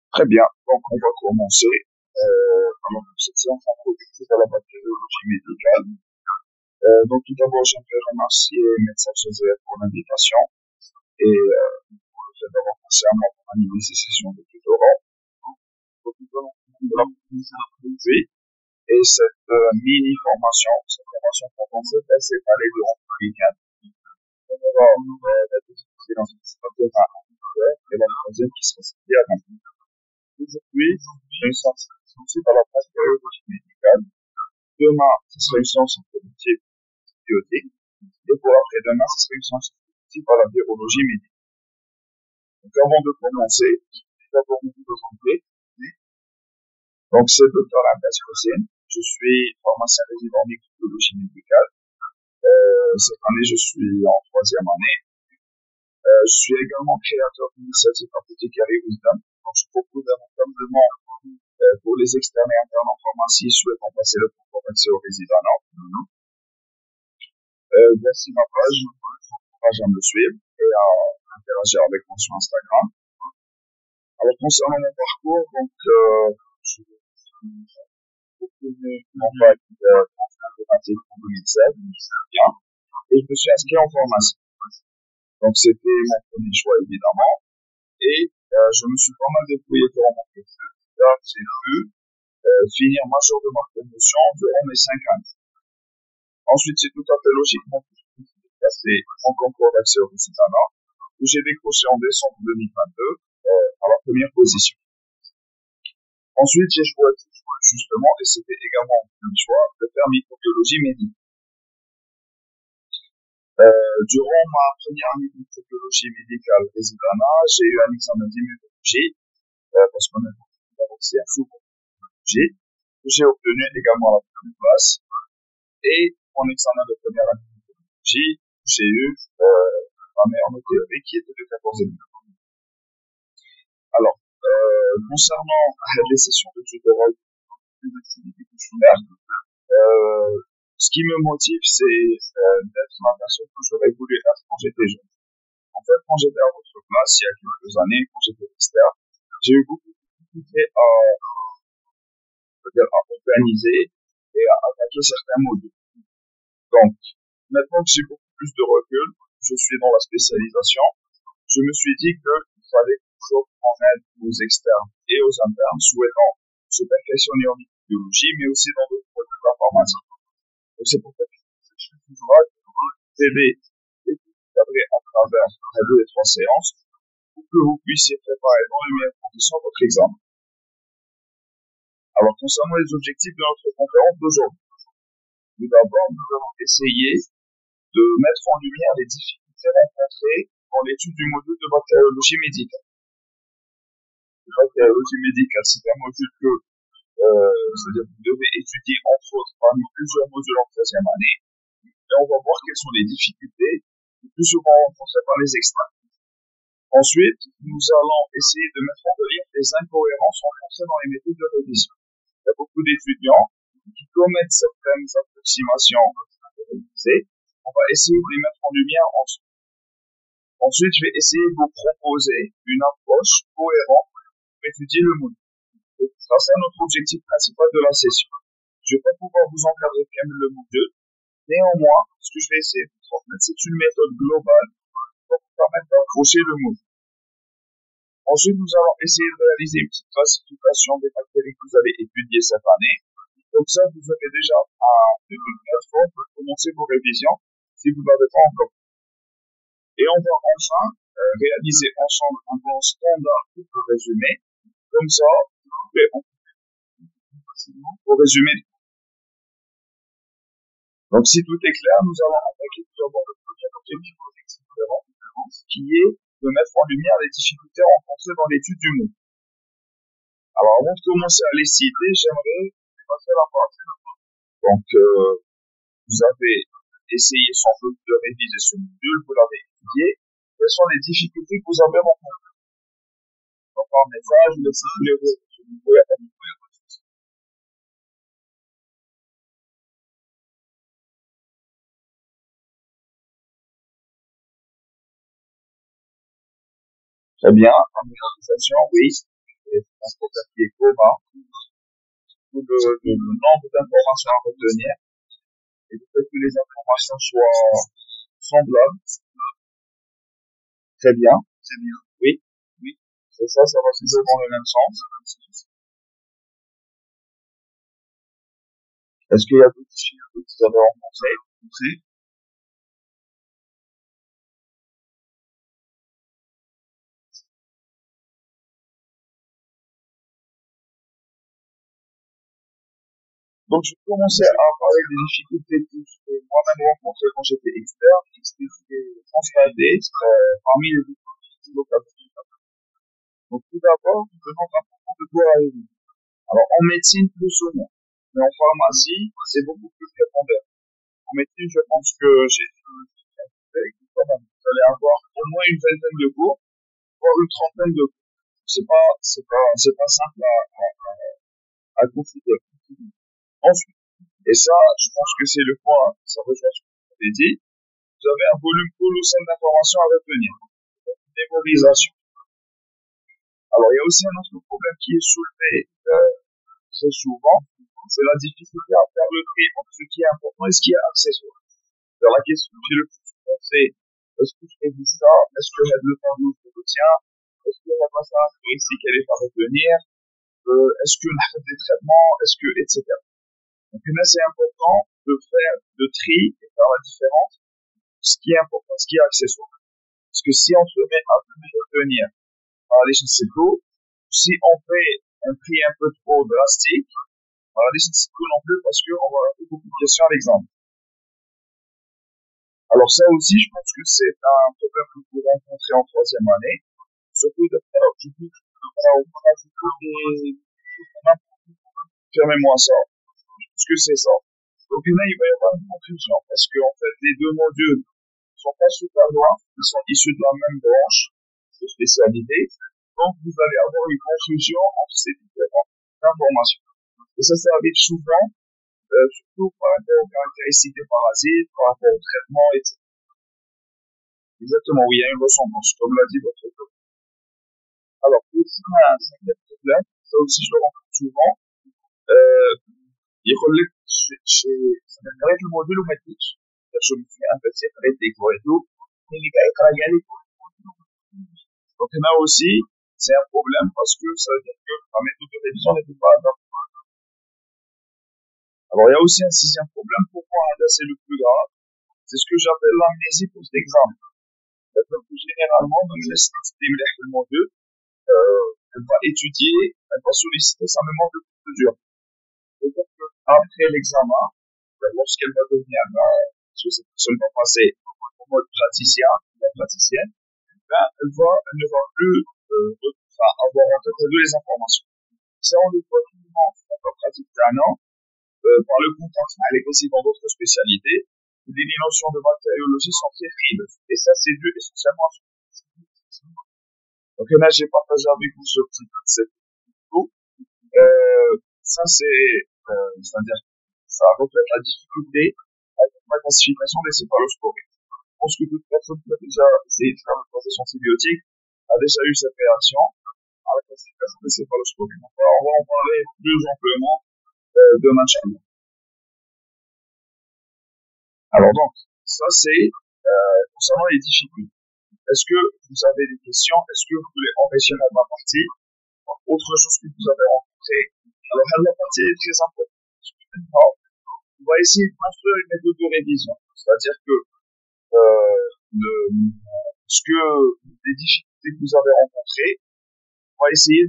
Très bien. Donc, on va commencer. Alors, pour cette séance introductive à la bactériologie médicale. Donc, tout d'abord, j'aimerais remercier Médecins Joseph pour l'invitation et pour le fait d'avoir pensé à moi pour animer ces sessions de tutorat. Donc, nous allons prendre la première introduction et cette mini-formation, cette formation condensée, elle s'est étalée durant le week-end. On va la discuter dans une stratégie à 1 heure et la troisième qui sera située à 20 heures. Aujourd'hui, une séance sensible à la bactériologie médicale. Demain, ce sera une séance introductive biotique. Et pour après-demain, ce sera une séance introductive à la virologie médicale. Donc, avant de commencer, je vais d'abord vous présenter. Donc, c'est Dr. Abbas Hossein. Je suis pharmacien résident en microbiologie médicale. Cette année, je suis en troisième année. Je suis également créateur d'initiatives Apothecary Wisdom. Donc, je propose un encadrement pour les externes et internes en pharmacie souhaitant passer le concours d'accès aux résidents. Voici ma page. Je vous encourage à me suivre et à interagir avec moi sur Instagram. Alors, concernant mon parcours, donc, je suis obtenu mon bac en informatique en 2016, bien, et je me suis inscrit en formation. Donc, c'était mon premier choix, évidemment, et je me suis pas mal débrouillé durant mon cursus, car j'ai pu finir major de ma promotion durant mes 5 années. Ensuite, c'est tout à fait logiquement que je suis passé en concours d'accès au récitanat, où j'ai décroché en décembre 2022 à la première position. Ensuite, j'ai choisi justement, et c'était également un choix, de faire microbiologie médicale. Durant ma première année de microbiologie médicale résidana, j'ai eu un examen d'immunologie, parce qu'on a aussi un sous-immunologie, que j'ai obtenu également à la première place, et mon examen de première année de microbiologie, j'ai eu ma meilleure note théorique qui était de 14,5. Alors, concernant les sessions de tutorat, les activités que je fais, ce qui me motive, c'est d'être la personne que j'aurais voulu être quand j'étais jeune. En fait, quand j'étais à votre place, il y a quelques années, quand j'étais externe, j'ai eu beaucoup de difficultés à organiser et à attaquer certains modules. Donc, maintenant que j'ai beaucoup plus de recul, je suis dans la spécialisation, je me suis dit qu'il fallait toujours en aide aux externes et aux internes souhaitant se perfectionner en microbiologie, mais aussi dans d'autres modules de la pharmacie. Donc, c'est pour ça que je fais toujours t'aider et t'encadrer à travers les 2 et 3 séances pour que vous puissiez préparer dans les meilleures conditions votre examen. Alors, concernant les objectifs de notre conférence d'aujourd'hui, tout d'abord, nous allons essayer de mettre en lumière les difficultés rencontrées dans l'étude du module de bactériologie médicale. La bactériologie médicale, c'est un module que c'est-à-dire que vous devez étudier entre autres parmi plusieurs modules en troisième année, et on va voir quelles sont les difficultés le plus souvent rencontrées par les externes. Ensuite, nous allons essayer de mettre en relief les incohérences rencontrées dans les méthodes de révision. Il y a beaucoup d'étudiants qui commettent certaines approximations révisées. On va essayer de les mettre en lumière ensemble. Ensuite, je vais essayer de vous proposer une approche cohérente pour étudier le module. Ça, c'est notre objectif principal de la session. Je ne vais pas pouvoir vous encadrer comme le module. Néanmoins, ce que je vais essayer de vous transmettre, c'est une méthode globale pour vous permettre d'accrocher le module. Ensuite, nous allons essayer de réaliser une petite classification des bactéries que vous avez étudiées cette année. Comme ça, vous aurez déjà une plateforme pour commencer vos révisions si vous ne l'avez pas encore. Et on va enfin réaliser ensemble un plan standard pour le résumé. Comme ça, vous pouvez facilement vos résumés. Donc, si tout est clair, nous allons attaquer tout d'abord le premier objectif de l'expérience, qui est de mettre en lumière les difficultés rencontrées dans l'étude du mot. Alors, avant de commencer à les citer, j'aimerais passer la partie. Donc, vous avez essayé sans doute de réviser ce module, vous l'avez étudié. Quelles sont les difficultés que vous avez rencontrées? Donc, par message, vous laissez tous les mots. Très bien, la mémorisation, oui. c'est un problème qui est commun, où le nombre d'informations à retenir et le fait que les informations soient semblables. Très bien. Oui, c'est ça, ça va toujours dans le même sens. Est-ce qu'il y a d'autres difficultés que vous avez rencontrées? Donc, je commençais à parler des difficultés que j'ai moi-même rencontrées quand j'étais externe et ce que j'ai constaté parmi les difficultés locales. Donc, tout d'abord, le nombre important de doigts à éviter. Alors, en médecine, plus ou moins. Mais en pharmacie, c'est beaucoup plus répondeur. En médecine, je pense que j'ai quand même, vous allez avoir au moins une vingtaine de cours, voire une trentaine de cours. C'est pas simple à considérer. Ensuite, et ça, je pense que c'est le point, ça rejoint ce que vous avez dit, vous avez un volume colossal d'informations à retenir. Mémorisation. Alors, il y a aussi un autre problème qui est soulevé très souvent, c'est la difficulté à faire le tri entre ce qui est important et ce qui est accessoire. Alors, la question qui est le plus souvent, c'est est-ce que je révise ça? Est-ce que le tableau je le retiens? Est-ce que la masse ici qu'elle est à retenir? Est-ce que la des traitements? Est-ce que, etc. Donc là, c'est important de faire le tri et faire la différence entre ce qui est important et ce qui est accessoire. Parce que si on se met à tout retenir par les cheveux, si on fait un tri un peu trop drastique, par les cheveux non plus parce qu'on va avoir beaucoup de questions à l'exemple. Alors ça aussi, je pense que c'est un problème que vous rencontrez en troisième année, surtout de faire du fermez-moi ça. Je pense que c'est ça. Donc là, il va y avoir une confusion parce que en fait, les deux modules ne sont pas super loin, ils sont issus de la même branche de spécialité. Donc vous allez avoir une confusion entre ces différentes informations. Et ça arrive souvent, surtout par rapport aux caractéristiques des parasites, par rapport au traitement, etc. Exactement, oui, il y a une ressemblance, comme l'a dit votre coach. Alors, pour un cinquième problème, ça aussi je le rencontre souvent, يقول لك قريت الموديل وما اديتش شو انفستي قريت لي كويتو اللي قاعد يقرا كاع لي donc là aussi c'est un problème parce que ça veut dire que la méthode de révision n'était pas adaptée. Alors il y a aussi un sixième problème, pourquoi là c'est le plus grave, c'est ce que j'appelle l'amnésie post-examen. Généralement dans les le module elle va étudier, elle va solliciter sa mémoire de procédure. C'est-à-dire qu'après l'examen, lorsqu'elle va devenir, parce que cette personne va passer au mode praticien, la praticienne, elle ne va plus avoir en tête les informations. Ça, on le voit souvent dans la pratique d'un an, par le contact avec aussi dans d'autres spécialités, les notions de bactériologie sont très frileuses. Et ça, c'est dû essentiellement à ce. Donc là, j'ai partagé avec vous ce petit coup. Ça, c'est-à-dire, ça reflète la difficulté avec la classification des céphalosporines. Je pense que toute personne qui a déjà essayé de faire le processus antibiotique a déjà eu cette réaction à la classification des céphalosporines. On va en parler plus amplement demain, Inch'Allah. Alors donc, ça c'est concernant les difficultés. Est-ce que vous avez des questions? Est-ce que vous voulez enrichir ma partie? Autre chose que vous avez rencontré? Alors, la partie est très importante. On va essayer de construire une méthode de révision. C'est-à-dire que les difficultés que vous avez rencontrées, on va essayer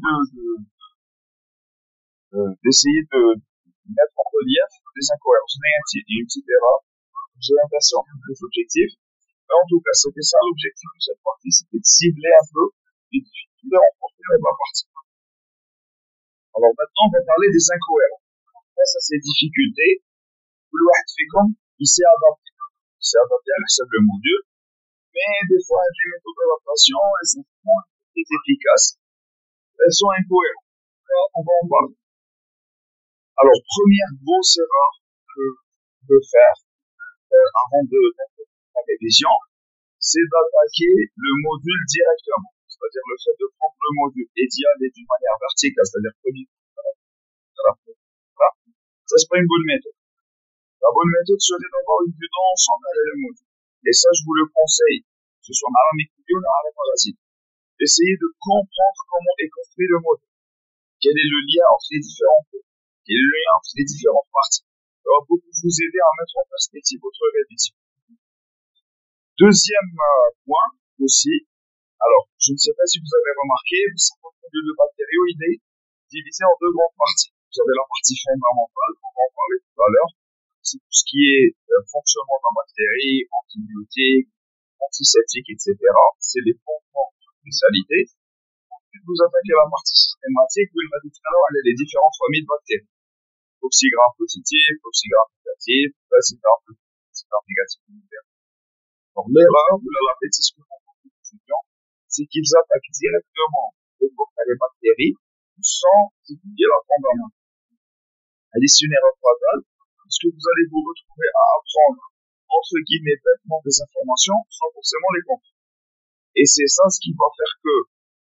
d'essayer de mettre en relief des incohérences. On a une petite erreur. J'ai l'impression des objectifs. Mais en tout cas, c'était ça l'objectif de cette partie, c'était de cibler un peu les difficultés rencontrées dans ma partie. Alors maintenant, on va parler des incohérences. Face à ces difficultés, le واحد فيكم il s'est adapté. Il s'est adapté à le module, mais des fois, les méthodes d'adaptation, elles sont très efficaces. Elles sont incohérentes. On va en parler. Alors, première grosse erreur que je peux faire avant de la révision, c'est d'attaquer le module directement. c'est-à-dire le fait de prendre le module et d'y aller d'une manière verticale, c'est-à-dire premier ça c'est pas une bonne méthode. La bonne méthode serait d'avoir une vue d'ensemble avec le module. Et ça, je vous le conseille, que ce soit dans la méthode ou dans la parasite. Essayez de comprendre comment est construit le module. Quel est le lien entre les différents cours. Quel est le lien entre les différentes parties. Ça va beaucoup vous aider à mettre en perspective votre révision. Deuxième point aussi, alors, je ne sais pas si vous avez remarqué, votre module de bactériaux, il est divisé en deux grandes parties. Vous avez la partie fondamentale, on va en parler tout à l'heure. C'est tout ce qui est fonctionnement de la bactérie, antibiotiques, antiseptiques, etc. C'est les fondements de spécialité. Ensuite, vous attaquez la partie systématique, vous l'avez dit tout à l'heure, elle a les différentes familles de bactéries. Oxygramme positif, oxygramme négatif, basigramme positif, basigramme négatif. Donc, l'erreur ou la bêtise que font beaucoup d'étudiants, c'est qu'ils attaquent directement les bactéries sans étudier la fondamentale. Elle est une erreur fatale, parce que vous allez vous retrouver à apprendre, entre guillemets, bêtement des informations sans forcément les comprendre. Et c'est ça ce qui va faire que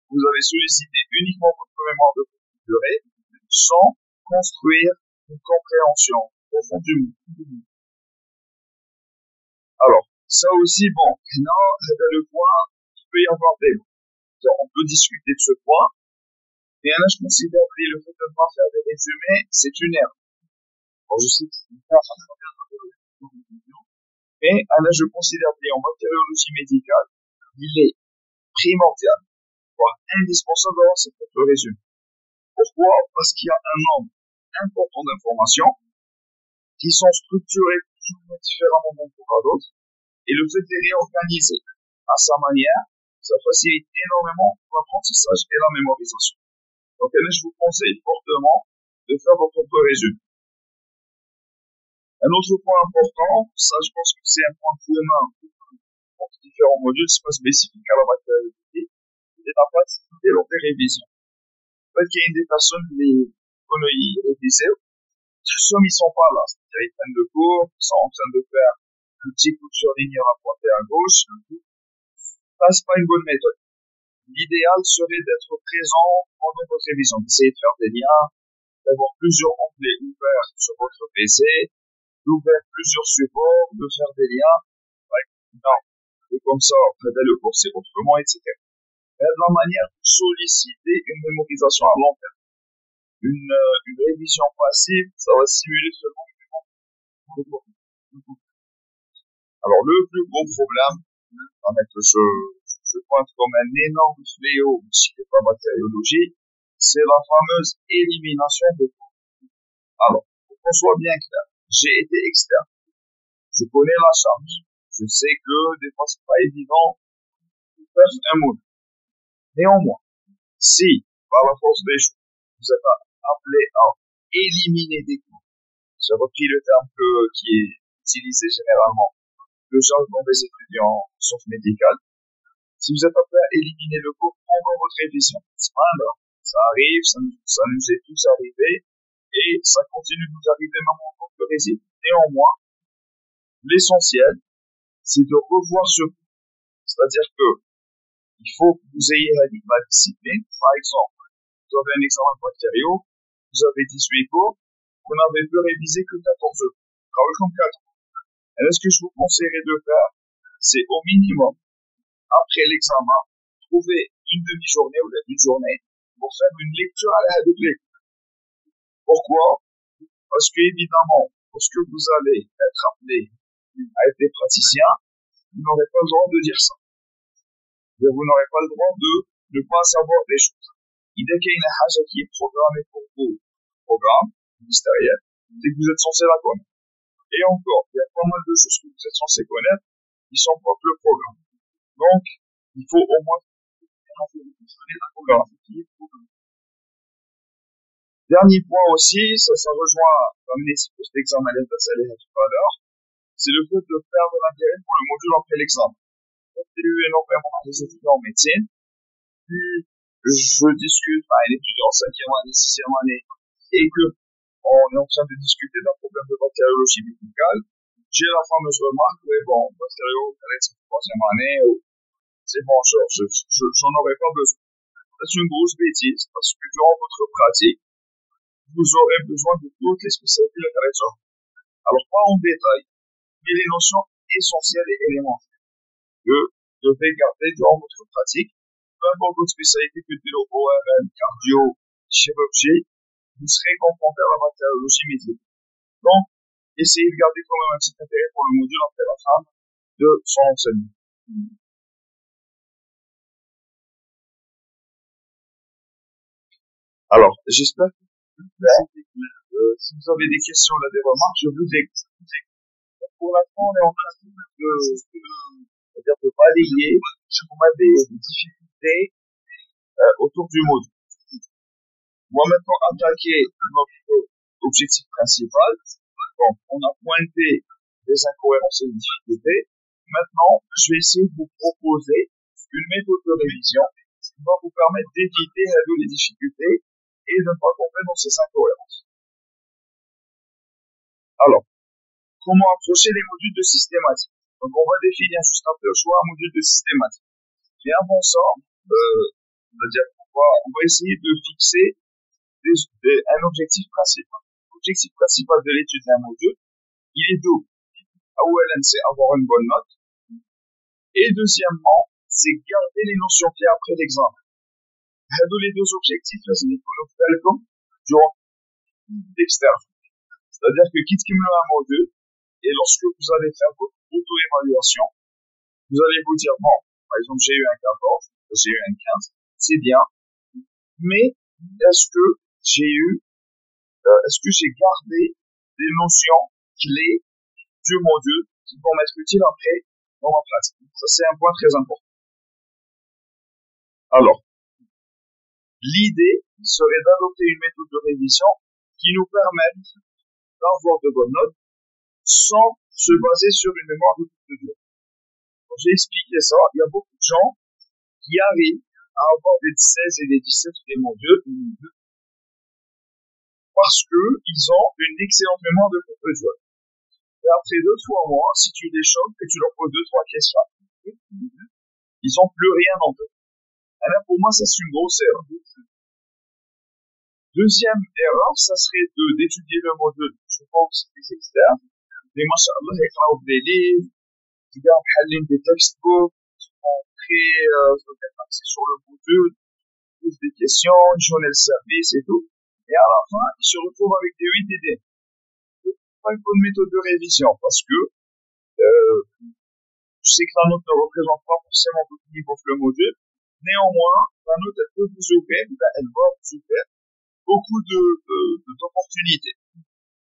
vous allez solliciter uniquement votre mémoire de courte durée sans construire une compréhension profonde du monde. Alors, ça aussi, bon, là, le point, il peut y avoir des mots. On peut discuter de ce point, mais là, je considère que le fait de ne pas faire des résumés, c'est une erreur. Alors, je sais que c'est pas mais là, je considère qu'en bactériologie médicale, il est primordial, voire indispensable d'avoir ce résumé. Pourquoi? Parce qu'il y a un nombre important d'informations qui sont structurées différemment d'un cours à l'autre, et le fait de les réorganiser à sa manière, ça facilite énormément l'apprentissage et la mémorisation. Donc là, je vous conseille fortement de faire votre résumé. Un autre point important, ça je pense que c'est un point commun entre différents modules, c'est pas spécifique à la bactériologie, c'est la facilité lors des révisions. En fait, il y a une des personnes qui vont y réviser, somme ils sont pas là, c'est-à-dire ils prennent le cours, ils sont en train de faire un petit coup de surligneur à pointer à gauche, ça c'est pas une bonne méthode. L'idéal serait d'être présent pendant votre révision, d'essayer de faire des liens, d'avoir plusieurs onglets ouverts sur votre PC, d'ouvrir plusieurs supports, de faire des liens, non. Et comme ça, après le cours c'est autrement, etc. Et de la manière de solliciter une mémorisation à long terme. Une révision passive, ça va simuler seulement une mémoire. Alors, le plus gros problème, avec je pointe comme un énorme fléau chez la bactériologie, c'est la fameuse élimination de cours. Alors, pour qu'on soit bien clair, j'ai été externe. Je connais la charge. Je sais que des fois, c'est pas évident de faire un mot. Néanmoins, si, par la force des choses, vous êtes appelé à éliminer des cours, j'ai repris le terme qui est utilisé généralement, le jargon des étudiants, sauf médical. Si vous êtes appelé à éliminer le cours pendant votre révision, c'est pas grave. Ça arrive, ça nous est tous arrivé, et ça continue de nous arriver même en tant que résident. Néanmoins, l'essentiel, c'est de revoir ce cours. C'est-à-dire que il faut que vous ayez la discipline. Par exemple, vous avez un examen de bactériaux, vous avez 18 cours, vous n'avez pu réviser que 14 cours. Travaillez comme 4 cours. Et là, ce que je vous conseillerais de faire, c'est au minimum, après l'examen, trouver une demi-journée ou une journée pour faire une lecture à la double. Pourquoi? Parce que, évidemment, lorsque vous allez être appelé à être des praticiens, vous n'aurez pas le droit de dire ça. Vous n'aurez pas le droit de ne pas savoir des choses. Il y a une chose qui est programmée pour vous, programme ministériel, c'est que vous êtes censé la connaître. Et encore, il y a pas mal de choses que vous êtes censé connaître qui sont propres le programme. Donc, il faut au moins fonctionner la programmatique. Dernier point aussi, ça rejoint comme cet examen à tout à l'heure, c'est le fait de perdre l'intérêt pour le module après l'examen. J'ai eu énormément des étudiants en médecine, puis je discute avec un étudiant en 5e année, 6e année, et que on est en train de discuter d'un problème de bactériologie médicale, j'ai la fameuse remarque, oui, bon, bactériologie, c'est la 3e année, c'est bon, j'en aurais pas besoin. C'est une grosse bêtise parce que durant votre pratique, vous aurez besoin de toutes les spécialités de la région. Alors, pas en détail, mais les notions essentielles et élémentaires que vous devez garder durant votre pratique. Peu importe votre spécialité, que de l'ORL, cardio, chirurgie, vous serez confronté à la bactériologie médicale. Donc, essayez de garder quand même un petit intérêt pour le module après la fin de son enseignement. Alors, j'espère que si vous avez des questions ou des remarques, je vous écoute. Pour l'instant, on est en train de balayer si on a des difficultés autour du module. On va maintenant attaquer notre objectif principal. Donc, on a pointé les incohérences et les difficultés. Maintenant, je vais essayer de vous proposer une méthode de révision qui va vous permettre d'éviter les difficultés et de ne pas tomber dans ces incohérences. Alors, comment approcher les modules de systématique? Donc, on va définir juste après le choix un module de systématique. Et avant ça, c'est-à-dire on va essayer de fixer un objectif principal. L'objectif principal de l'étude d'un module, il est double. AOLN, c'est avoir une bonne note. Et deuxièmement, c'est garder les notions clés après l'examen. Les deux objectifs, لازم يكونوا في بالكم durant l'externe. C'est-à-dire que quitte qu'il me un module, et lorsque vous allez faire votre auto-évaluation, vous allez vous dire, bon, par exemple, j'ai eu un 14, j'ai eu un 15, c'est bien, mais est-ce que j'ai gardé des notions clés du module qui vont m'être utiles après dans ma pratique? Ça, c'est un point très important. Alors, l'idée serait d'adopter une méthode de révision qui nous permette d'avoir de bonnes notes sans se baser sur une mémoire de courte durée. J'ai expliqué ça, il y a beaucoup de gens qui arrivent à avoir des 16 et des 17 des modules parce qu'ils ont une excellente mémoire de courte durée. Et après 2-3 mois, si tu les choques et tu leur poses 2-3 questions, ils n'ont plus rien en tête. Alors pour moi, ça c'est une grosse erreur. Deuxième erreur, ça serait d'étudier le module. Je pense que les externes, les masha'Allah, ils travaillent des livres, ils gardent des textbooks, ils sont très axés sur le module, ils posent des questions, ils jouent le service et tout. Et à la fin, ils se retrouvent avec des 8 et des 9. C'est pas une bonne méthode de révision parce que je sais que la note ne représente pas forcément votre niveau sur le module. Néanmoins, la note, elle peut vous ouvrir, elle va vous ouvrir beaucoup d'opportunités.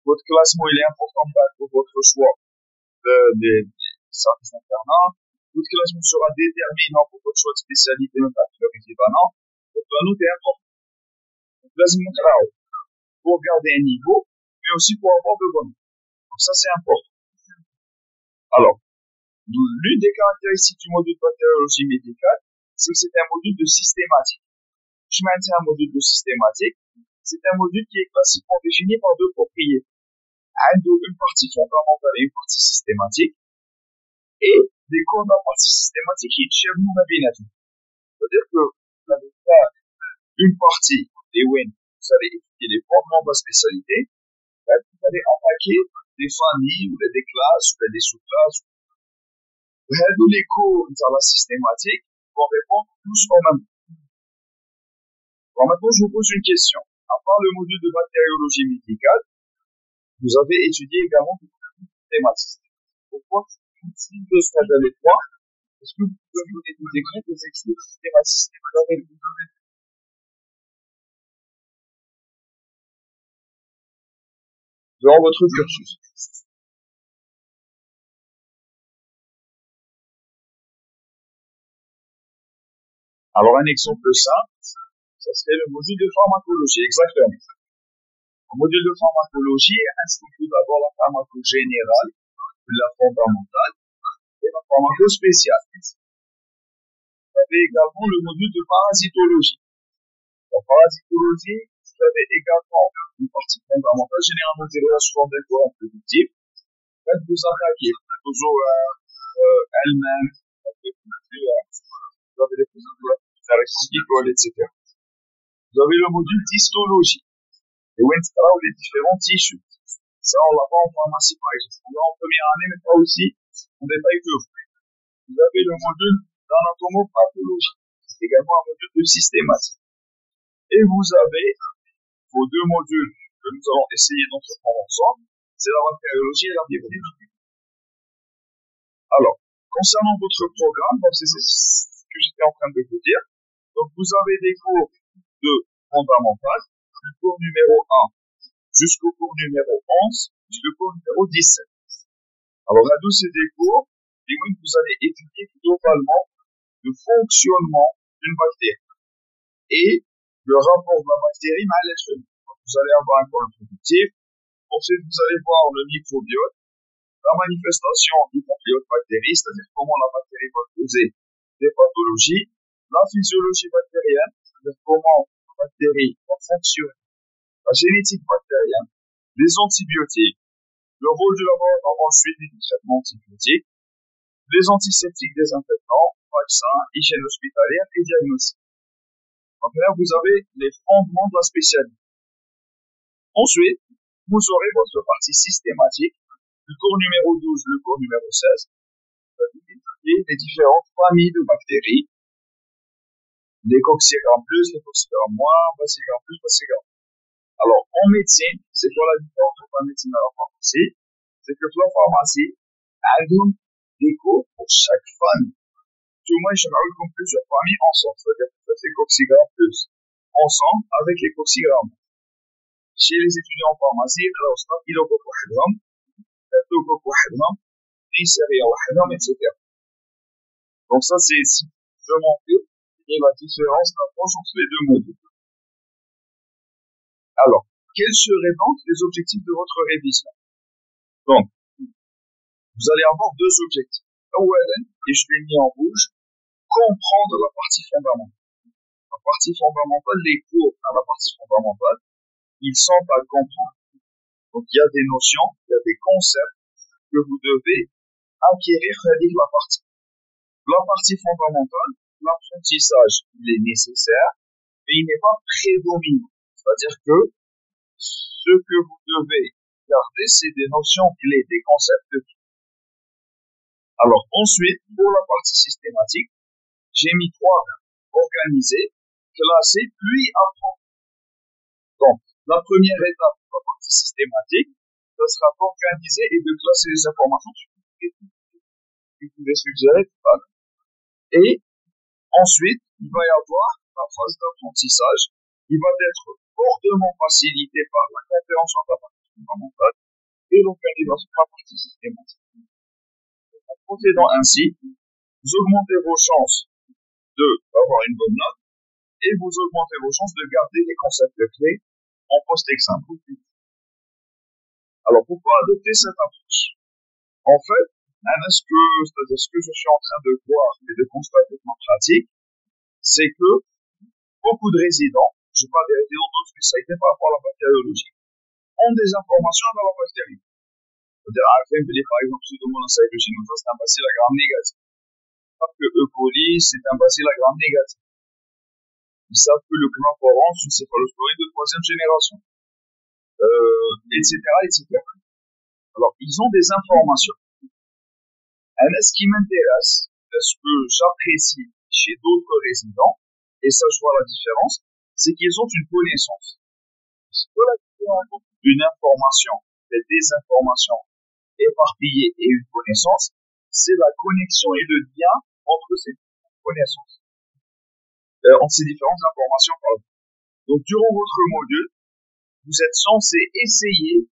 Votre classement, il est important pour votre choix des services d'internat. Votre classement sera déterminant pour votre choix de spécialité, notamment le équivalent. Donc, la note est importante. Donc, classement, pour garder un niveau, mais aussi pour avoir de bonnes notes. Donc, ça, c'est important. Alors, l'une des caractéristiques du module de bactériologie médicale, c'est que c'est un module de systématique. Je maintiens un module de systématique. C'est un module qui est classiquement défini par deux propriétés. Une partie fondamentale et une partie systématique. Et des cours de la partie systématique qui cherchent nous c'est-à-dire que vous allez faire une partie des WIN, vous allez étudier les fondements de la spécialité, vous allez attaquer des familles, ou des classes, ou des sous-classes. Les cours de la systématique vont répondre tous en même temps. Alors maintenant, je vous pose une question. À part le module de bactériologie médicale, vous avez étudié également des thématiques. Pourquoi si vous avez les points, est-ce que vous pouvez me donner des exemples des thématiques que vous avez durant votre cursus? Alors, un exemple simple, ça serait le module de pharmacologie, exactement. Le module de pharmacologie inscrit tout d'abord la pharmacologie générale, la fondamentale, et la pharmacologie spéciale. Vous avez également le module de parasitologie. La parasitologie, vous avez également une partie fondamentale, généralement des relations d'incohérence productives. Vous attaquez toujours elle-même, Vous avez les caractéristiques, etc. Vous avez le module d'histologie. Et où on les différents tissus. Ça, on l'a pas en pharmacie, par exemple. On l'a en première année, mais pas aussi en détail que vous. Vous avez le module d'anatomopathologie. C'est également un module de systématique. Et vous avez vos deux modules que nous allons essayer d'entreprendre ensemble. C'est la bactériologie et la virologie. Alors, concernant votre programme, c'est ce que j'étais en train de vous dire. Donc, vous avez des cours de fondamental, du cours numéro 1 jusqu'au cours numéro 11, jusqu'au cours numéro 17. Alors là, c'est des cours où vous allez étudier globalement le fonctionnement d'une bactérie et le rapport de la bactérie à l'être humain. Vous allez avoir un cours introductif. Ensuite, vous allez voir le microbiote, la manifestation du microbiote bactérie, c'est-à-dire comment la bactérie va causer des pathologies, la physiologie bactérienne, c'est-à-dire comment la bactérie va fonctionner, la génétique bactérienne, les antibiotiques, le rôle du laboratoire dans le suivi du traitement antibiotique, les antiseptiques désinfectants, vaccins, hygiène hospitalière et diagnostic. Donc là, vous avez les fondements de la spécialité. Ensuite, vous aurez votre partie systématique, le cours numéro 12, le cours numéro 16, et les différentes familles de bactéries, les Coxigram+, les Coxigram-, Bacilligram+, Bacilligram. Alors, en médecine, c'est quoi la différence entre la médecine et la pharmacie? C'est que la pharmacie a des cours pour chaque famille. Tout moi, je m'arrive plusieurs familles ensemble, c'est-à-dire que c'est Coxigram+, ensemble avec les Coxigram. Chez les étudiants en pharmacie, alors, c'est un kilocoque wahidhom, streptocoque wahidhom, Neisseria wahidhom, etc. Donc ça, c'est de montrer la différence d'approche entre les deux modules. Alors, quels seraient donc les objectifs de votre révision? Donc, vous allez avoir deux objectifs. Et je l'ai mis en rouge, comprendre la partie fondamentale. La partie fondamentale, les cours à la partie fondamentale, ils sont à comprendre. Donc, il y a des notions, il y a des concepts que vous devez acquérir à lire la partie. La partie fondamentale, l'apprentissage, il est nécessaire, mais il n'est pas prédominant. C'est-à-dire que ce que vous devez garder, c'est des notions clés, des concepts clés. Alors, ensuite, pour la partie systématique, j'ai mis 3 organiser, classer, puis apprendre. Donc, la première étape de la partie systématique, ce sera d'organiser et de classer les informations que vous pouvez suggérer tout à l'heure. Et ensuite, il va y avoir la phase d'apprentissage qui va être fortement facilitée par la compréhension de la partie fondamentale et l'organisation de la partie systématique. En procédant ainsi, vous augmentez vos chances d'avoir une bonne note et vous augmentez vos chances de garder les concepts clés en post-examen. Alors, pourquoi adopter cette approche? En fait, c'est-à-dire ce que je suis en train de voir et de constater en pratique, c'est que beaucoup de résidents, je ne sais pas des résidents d'autres spécialités par rapport à la bactériologie, ont des informations dans la bactérie. C'est-à-dire, par exemple, pseudomonas aeruginosa, c'est un bacille à gram négatif. Ils savent que E. coli, c'est un bacille à gram négatif. Ils savent que le chlorphoron, c'est une céphalosporine de 3e génération, etc., etc. Alors, ils ont des informations. Et ce qui m'intéresse, ce que j'apprécie chez d'autres résidents, et ça je vois la différence, c'est qu'ils ont une connaissance. Ce que la différence d'une information et des informations éparpillées et une connaissance, c'est la connexion et le lien entre ces connaissances, entre ces différentes informations. Donc durant votre module, vous êtes censé essayer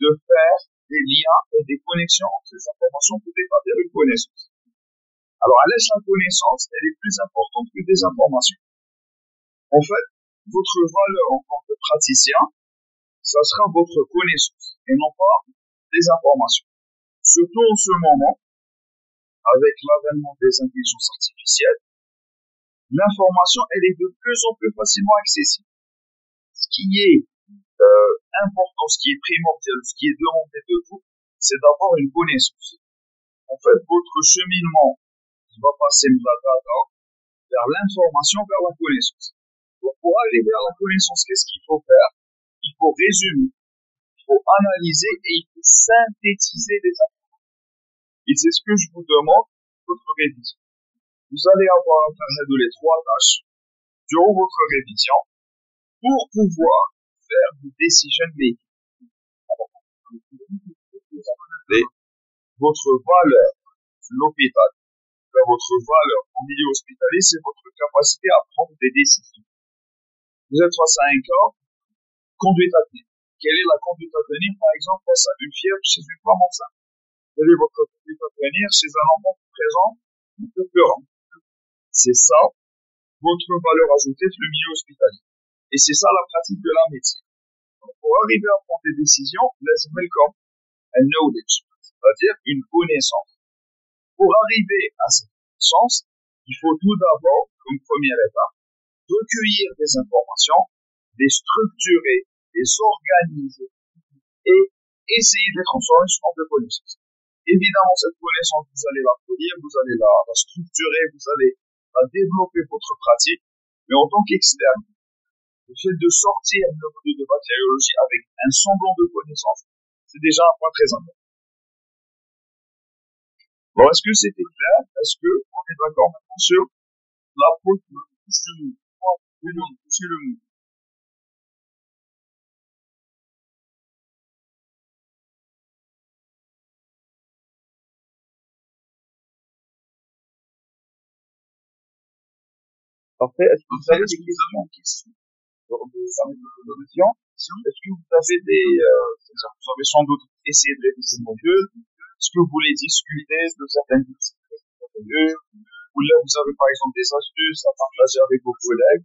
de faire des liens et des connexions entre ces informations pour établir une connaissance. Alors, à l'aise, la connaissance, elle est plus importante que des informations. En fait, votre valeur en tant que praticien, ça sera votre connaissance et non pas des informations. Surtout en ce moment, avec l'avènement des intelligences artificielles, l'information, elle est de plus en plus facilement accessible. Ce qui est important, ce qui est primordial, ce qui est demandé de vous, c'est d'avoir une connaissance. En fait, votre cheminement qui va passer de la data vers l'information, vers la connaissance. Donc, pour arriver à la connaissance, qu'est-ce qu'il faut faire? Il faut résumer, il faut analyser et il faut synthétiser les informations. Et c'est ce que je vous demande, votre révision. Vous allez avoir à faire les trois tâches durant votre révision pour pouvoir faire du decision making. Votre valeur de l'hôpital, votre valeur en milieu hospitalier, c'est votre capacité à prendre des décisions. Vous êtes face à un cas, conduite à tenir. Quelle est la conduite à tenir, par exemple, face à une fièvre chez une femme enceinte? Quelle est votre conduite à tenir chez un enfant présent ou pleurant? C'est ça, votre valeur ajoutée de le milieu hospitalier. Et c'est ça la pratique de la médecine. Donc, pour arriver à prendre des décisions, let's welcome a knowledge, c'est-à-dire une connaissance. Pour arriver à cette connaissance, il faut tout d'abord, comme première étape, recueillir des informations, les structurer, les organiser et essayer de les transformer en de connaissances. Évidemment, cette connaissance, vous allez la produire, vous allez la structurer, vous allez la développer votre pratique, mais en tant qu'externe, le fait de sortir de module de bactériologie avec un semblant de connaissance, c'est déjà un point très important. Bon, est-ce que c'était clair? Est-ce que on est d'accord maintenant sur la faute de toucher le mot? Oui, non, toucher le mot. Parfait. Est-ce que vous avez des questions? Est-ce que vous avez vous avez sans doute essayé de réviser le module? Est-ce que vous voulez discuter de certaines modules? Ou là, vous avez par exemple des astuces à partager avec vos collègues?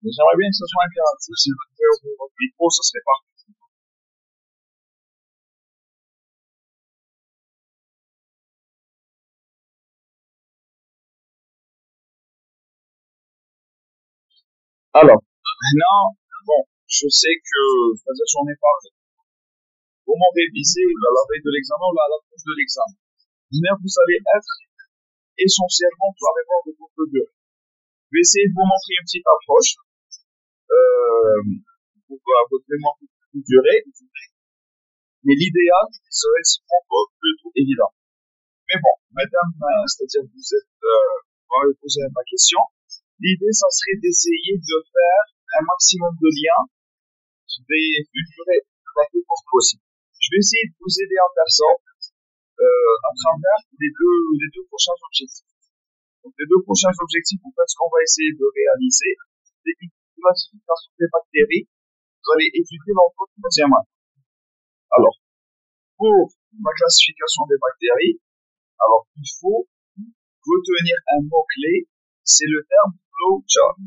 Mais j'aimerais bien que ce soit interactif. Si vous pouvez ouvrir votre micro, ça serait parfait. Alors, maintenant, bon, je sais que, c'est-à-dire j'en ai parlé. Comment réviser à la veille de l'examen ou à l'approche de l'examen? Mais vous allez être essentiellement sur la réponse de votre durée. Je vais essayer de vous montrer une petite approche pour votre mémoire de durée. Mais l'idéal serait de se prendre plutôt évident. Mais bon, madame, c'est-à-dire que vous m'avez posé ma question. L'idée, ça serait d'essayer de faire un maximum de liens une durée la plus courte possible. Je vais essayer de vous aider à faire ça à travers les deux prochains objectifs. Donc, les deux prochains objectifs, en fait, ce qu'on va essayer de réaliser, c'est une classification des bactéries. Vous allez étudier dans votre troisième année. Alors, pour la classification des bactéries, alors il faut retenir un mot-clé, c'est le terme flowchart.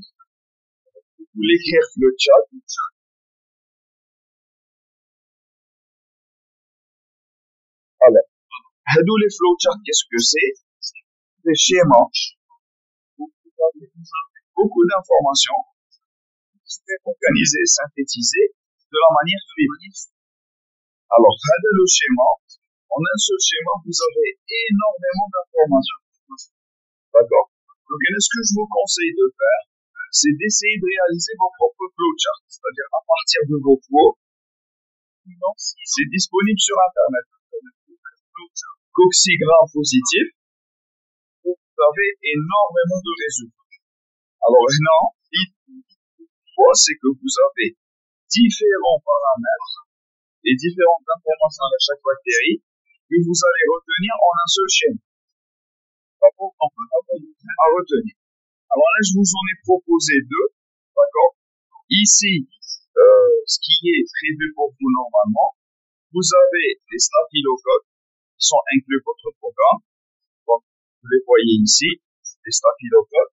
Vous l'écrire flowchart. Alors, hadou les flowcharts, qu'est-ce que c'est? Des schémas où vous avez beaucoup d'informations organisées, synthétisées de la manière suivante. Alors, hadou le schéma, en un seul schéma, vous avez énormément d'informations. D'accord? Donc, ce que je vous conseille de faire, c'est d'essayer de réaliser vos propres flowcharts, c'est-à-dire à partir de vos cours. C'est disponible sur Internet. Coccigram positif, vous avez énormément de résultats. Alors maintenant, c'est que vous avez différents paramètres et différentes informations de chaque bactérie que vous allez retenir en un seul schéma. À retenir. Alors là, je vous en ai proposé deux. D'accord? Ici, ce qui est prévu pour vous normalement, vous avez les staphylocoques qui sont inclus dans votre programme. Donc, vous les voyez ici, les staphylocoques.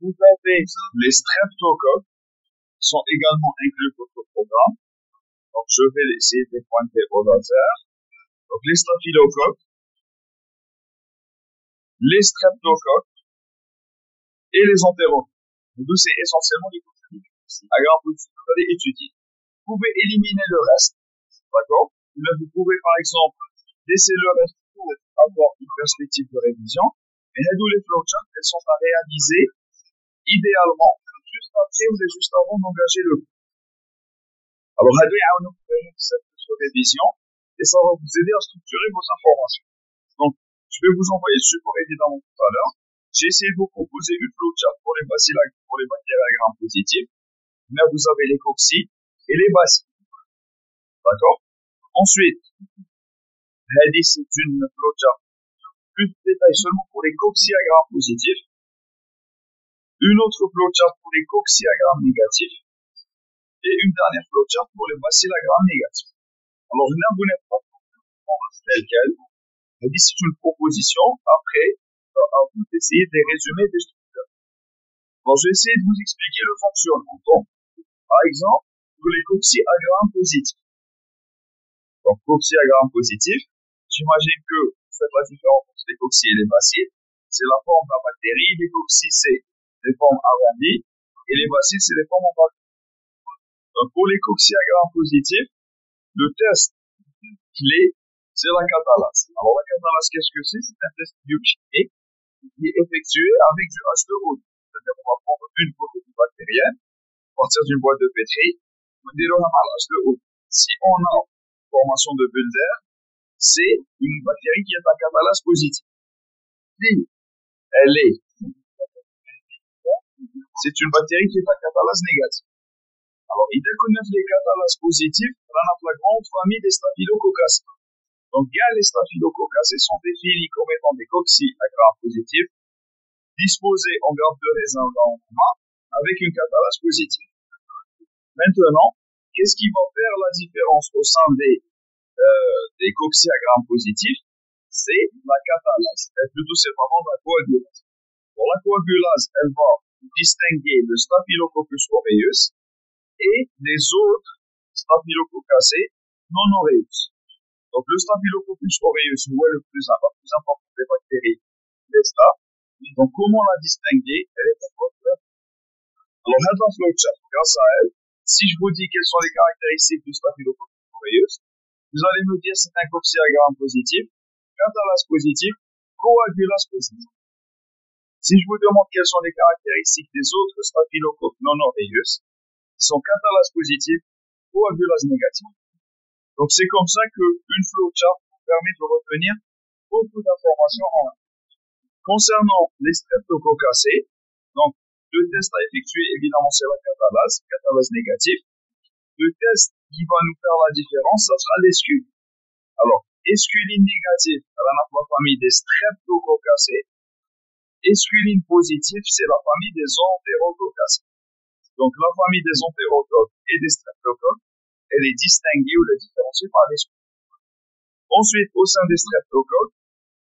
Vous avez les streptocoques qui sont également inclus dans votre programme. Donc, je vais essayer de les pointer au laser. Donc, les staphylocoques, les streptocoques et les entérocoques. Donc, c'est essentiellement les coquilles. Alors, vous allez étudier. Vous pouvez éliminer le reste. D'accord? Là, vous pouvez, par exemple, laisser le reste avoir une perspective de révision. Et les flowcharts, elles sont à réaliser idéalement juste après ou juste avant d'engager le cours. Alors, cette révision et ça va vous aider à structurer vos informations. Donc, je vais vous envoyer le support évidemment tout à l'heure. J'ai essayé de vous proposer une flowchart pour les bactéries à gram positif. Mais vous avez les cocci et les bacilles. D'accord? Ensuite, c'est une flowchart plus de détails seulement pour les cocci à gram positif. Une autre flowchart pour les cocci à gram négatif. Et une dernière flowchart pour les bacilles à gram négatif. Alors, là, vous n'êtes pas tel quel. C'est une proposition. Après, à vous d'essayer de les résumer des structures. Alors, je vais essayer de vous expliquer le fonctionnement. Donc, par exemple, pour les cocci à gram positif. Donc, cocci à gram positif, j'imagine que vous faites la différence entre les cocci et les bacilles. C'est la forme de la bactérie. Les cocci, c'est les formes arrondies. Et les bacilles, c'est les formes en bactéries. Donc, pour les cocci à gram positif, le test clé, c'est la catalase. Alors, la catalase, qu'est-ce que c'est? C'est un test biochimique qui est effectué avec du H2O. C'est-à-dire qu'on va prendre une protéine bactérienne, à partir d'une boîte de pétri, on dit à H2O. Si on a une formation de bulle d'air, c'est une bactérie qui est à catalase positive. Si elle est, c'est une bactérie qui est à catalase négative. Alors, il déconnaît les catalases positives, on a la grande famille des staphylococcacées. Donc, les staphylococcacées sont définis comme étant des cocci à gram positif, disposés en grappe de raisin en commun, avec une catalase positive. Maintenant, qu'est-ce qui va faire la différence au sein des cocci à gram positifs? C'est la catalase. Plutôt, c'est vraiment la coagulase. Pour la coagulase, elle va distinguer le Staphylococcus aureus et les autres staphylococcacées non aureus. Donc, le Staphylococcus aureus, c'est le plus important des bactéries, n'est-ce pas? Donc, comment la distinguer? Elle est encore claire. Alors, maintenant, flowchart, grâce à elle, si je vous dis quelles sont les caractéristiques du Staphylococcus aureus, vous allez me dire c'est un cocci à gram positif, catalase positive, coagulase positive. Si je vous demande quelles sont les caractéristiques des autres staphylococcus non aureus, sont catalase positive, coagulase négative. Donc, c'est comme ça qu'une flowchart vous permet de retenir beaucoup d'informations en un. Concernant les streptococcacées, donc, le test à effectuer, évidemment, c'est la catalase négative. Le test qui va nous faire la différence, ça sera l'esculine. Alors, esculine négative, elle a la famille des streptococcacées. Esculine positive, c'est la famille des entérococcacées. Donc, la famille des entérocoques et des streptocoques, elle est distinguée ou elle est différenciée par l'esculine. Ensuite, au sein des streptocoques,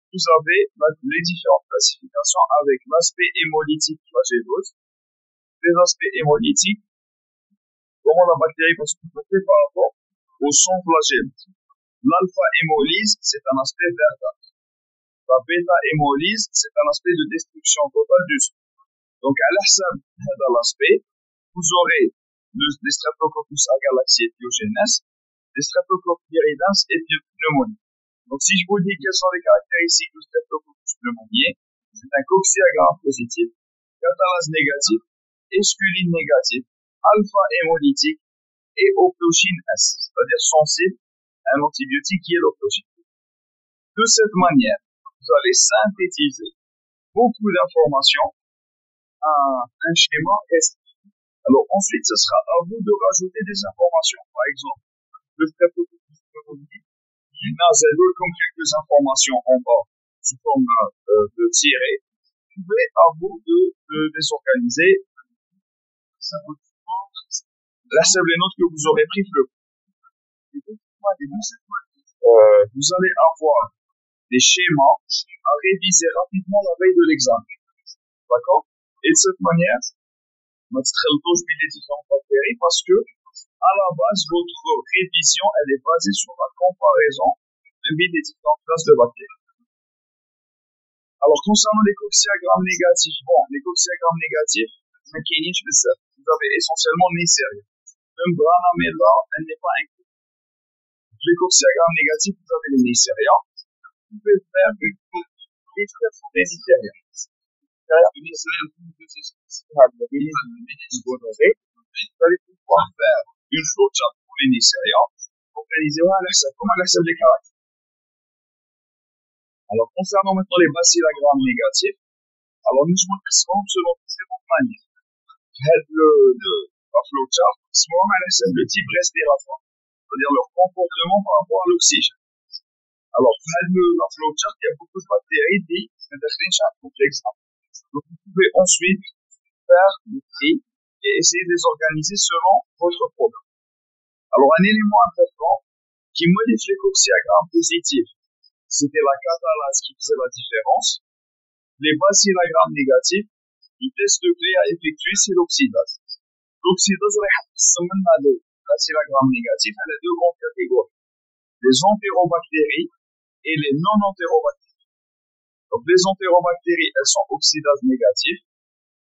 vous avez les différentes classifications avec l'aspect hémolytique flagellose, les aspects hémolytiques, comment la bactérie va se comporter par rapport au son flagellose. L'alpha-hémolyse, c'est un aspect verdâtre. La bêta-hémolyse, c'est un aspect de destruction totale du sang. Donc, à l'aspect, vous aurez les streptococcus agalaxie et Pyogenes, les streptococcus viridans et pneumoniae. Donc, si je vous dis quelles sont les caractéristiques du streptococcus pneumoniae, c'est un cocci à gram positif, catalase négative, esculine négative, alpha-hémolytique et oplochine S, c'est-à-dire sensible à un antibiotique qui est l'oplochine. De cette manière, vous allez synthétiser beaucoup d'informations à un schéma S. Alors ensuite, ce sera à vous de rajouter des informations. Par exemple, le streptococcus pneumoniae, nasal comme quelques informations en bas sous forme de tiré. Vous pouvez à vous de les organiser. Là, c'est les notes que vous aurez pris le. Vous allez avoir des schémas à réviser rapidement la veille de l'examen. D'accord? Et de cette manière, notre tréloge des différentes bactéries parce que, à la base, votre révision, elle est basée sur la comparaison des différentes classes de bactéries. Alors, concernant les cocci à gram négatifs, les cocci à gram négatifs, vous avez essentiellement Neisseria. Même Branamella, elle n'est pas incluse. Les cocci à gram négatifs, vous avez les Neisseria. pouvez faire une filtration des Nigériens. Faire une extraction de ces spécialistes honorés. Vous allez pouvoir faire une flowchart pour les Nigériens, organisée comme à l'accepte des caractères. Alors, concernant maintenant les bacillogrammes négatifs, alors nous montrons selon différentes manières. La flowchart, souvent à l'accepte le type respiratoire, c'est-à-dire leur comportement par rapport à l'oxygène. Alors, la flowchart, il y a beaucoup de bactéries qui sont un complexe. Donc, vous pouvez ensuite faire le tri et essayer de les organiser selon votre programme. Alors, un élément important qui modifie les coxyagrammes positifs, c'était la catalase qui faisait la différence. Les bacillogrammes négatifs, le test clé à effectuer, c'est l'oxydase. L'oxydase, le bacillogramme négatif, elle a deux grandes catégories. Les entérobactéries et les non-entérobactéries. Donc, les entérobactéries, elles sont oxydase négatives,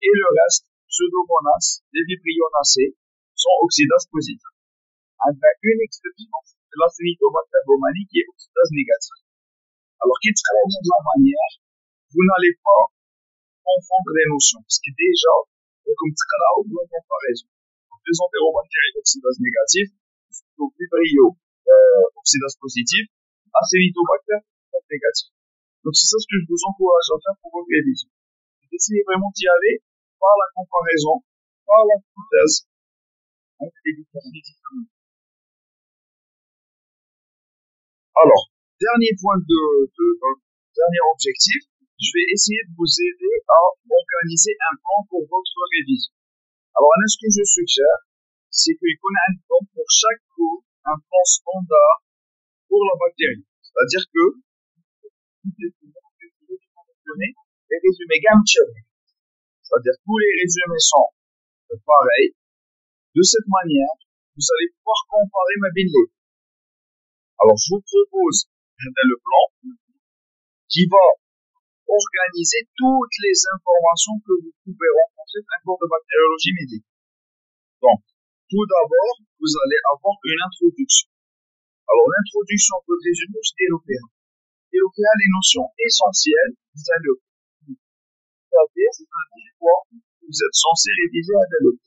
et le reste, pseudomonas, les vibrionacées, sont oxydase positives. Avec une exception, c'est la Phenitobacter baumannii qui est oxydase négative. Alors, qui travaille de la manière, vous n'allez pas confondre les notions, parce que déjà, comme Tkala ou en comparaison, les entérobactéries oxydase négative, donc vibrio oxydase positive, Acénitobacter oxydase négative. Donc, c'est ça ce que je vous encourage à faire pour votre révision. Essayez vraiment d'y aller par la comparaison, par la synthèse entre les différents médicaments. Alors, dernier point dernier objectif, je vais essayer de vous aider à organiser un plan pour votre révision. Alors, ce que je suggère, c'est qu'il y ait un plan pour chaque cours, un plan standard pour la bactérie. C'est-à-dire que les résumés Gamcher, c'est-à-dire que tous les résumés sont pareils. De cette manière, vous allez pouvoir comparer ma bille. Alors, je vous propose le plan qui va organiser toutes les informations que vous pouvez rencontrer dans un cours de bactériologie médicale. Donc, tout d'abord, vous allez avoir une introduction. Alors, l'introduction peut résumer et opérer les notions essentielles vous allez c'est-à-dire quoi vous êtes censé réviser à l'OP.